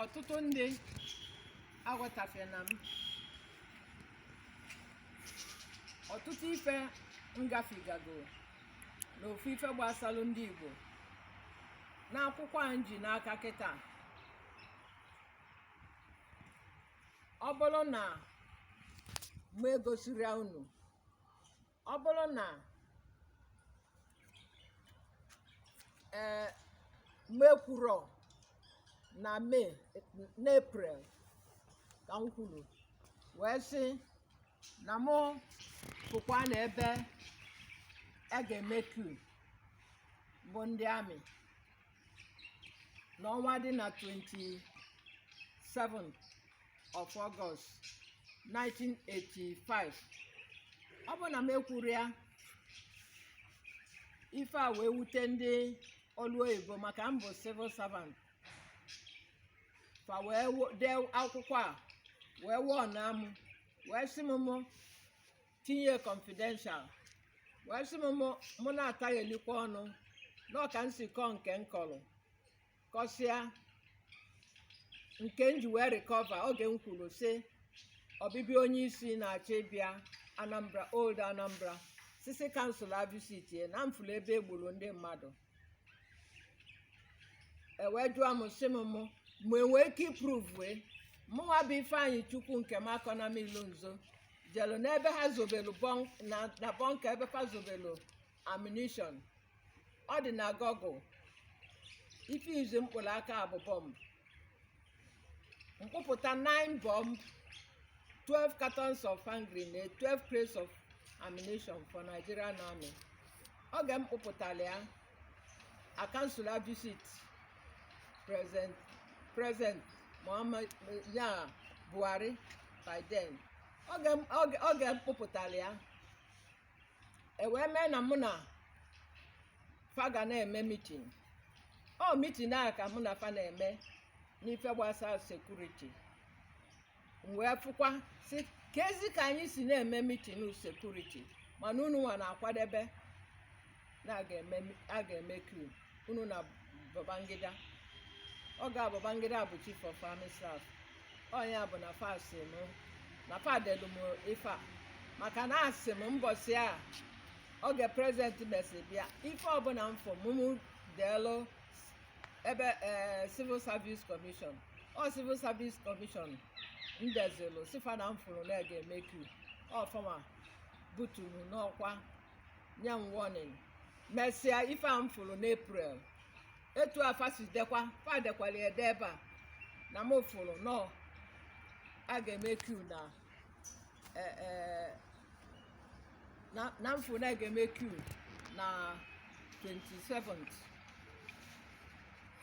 ọtụtụ ndị aghọtafena m ọtụtụ ife ngafigago n'ofu ife gbasalụ ndị Igbo n'akwụkwọ a ji n'aka kịta. Ọ bụrụ na m egosiri unu, ọ bụrụ na m ekwuro na Mee na April ka m kwuru wee sị na mụ pụkwa na ebe a ga-eme coup bụ ndị amị n'ọnwa dị na 27th of August 1985. Ọ bụ na m ekwuru ya, ife a wee wute ndị olu oyibo maka m bụ civil servant. Fa wee dee akwụkwọ a wee wụọ na m wee sị m tinye confidential, wee sị mụ na-ataghelikwa ọnụ n'ọka nsikọ nke nkọrọ kọsịa nke nji wee recover oge m kwuru sị ọbịbịa onye isi na-achọ ịbịa Anambra, old Anambra, sisi kansụl visit na mfụlụ ebe egburu ndị mmadụ. Ewee jụọ m sị m enwee ike iprove mụnwa bụ Ifeanyichukwu Nkemakonam Ilonzo jelu n'ebe ha zobelu na bunker ebe ha zobelu ammunition. Ọ dị na Google. Ife izu mkpụrụ aka bụ bomb, mkpụpụta 9 bomb, 12 cartons of hand grenade, 12 crates of ammunition for Nigerian Army. Oge m kpụpụtara ya, a council visit President Muhammad Buhari by then. Oge m kpụpụtara ya, ewee mee na mụ na fa ga na-eme meeting. Meeting a ka mụ na fa na-eme n'ife gbasara security. Wee fụkwa si kezi ka anyị si na-eme meeting security mana unu nwa na-akwadebe na a ga-eme coup unu na Babangida. Oge Babangida bụ chief of army staff. Onye bụ na fa asị m na fa delu m ife a maka na asị m mbọsị a oge president mesi bịa ife ọbụla mfọ mụmụ delu ebe civil service commission civil service commission ndezelu sifa na mfụrụ na ga-eme coup. Ọfọma buturu n'ọkwa nye m warning mesịa ife a mfụrụ n'April. Etu afa si dekwa fa dekwara ede ebe a na m fụrụ nọ a ga-eme coup na mfụrụ na ga-eme coup na 27th.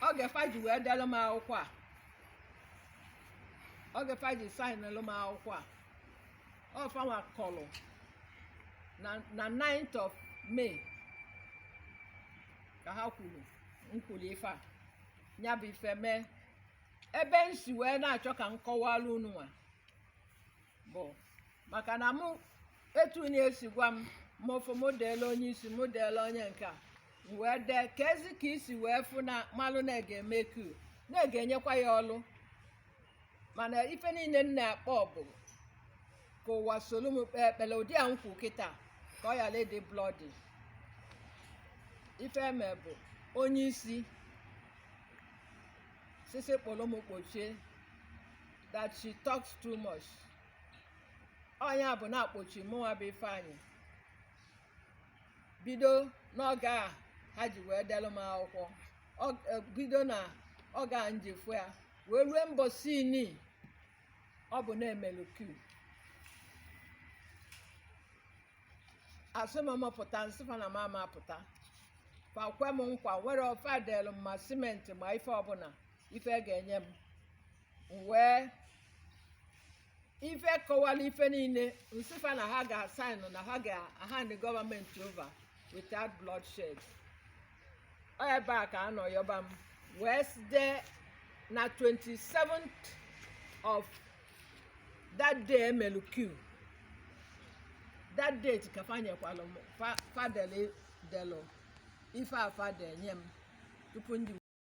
Oge faji wee delu m akwụkwọ a, oge faji sainelu m akwụkwọ a, ọfanwa kọlụ na 9th of May ka ha kwuru nkwulu ife a nya bụ ife mee. Ebe nsi wee na-achọ ka nkọwalụ unu nwa bụ maka na mụ etu na-esi gwa m mụfụ modelu onye isi modelu onye nke a wee dee ka ezi ka isi wee fụ na malụ na ga-eme coup na ga-enyekwa ya ọlụ. Mana ife niile nna akpọ bụ ka ụwa solu m kpee ekpele ụdị a nkwu kịta ka ọ yala dị bloody. Ife eme bụ onye isi sisi kpọrọ m kpochie that she talks too much. Onye bụ na-akpochi mụnwa bụ Ifeanyị bido n'oge a ha ji wee delu m akwụkwọ. Bido na oge a njefu ya wee rue mbọsị ini ọ bụ na-emelu coup. Asị m mapụta nsịfa na mama apụta fa kwe m nkwa nwere ofe delu m ma simenti ma ife ọbụla ife ga-enye m wee ife kọwala ife niile nsịfa na ha ga-asaịnụ na ha ga-hand gọọmenti over without bloodshed. Ebe a ka anọ yọba m wee dee na 27th of that day emelu coup. That date ka fanyekwalụ m fadelu ife afa de nye m tupu ndị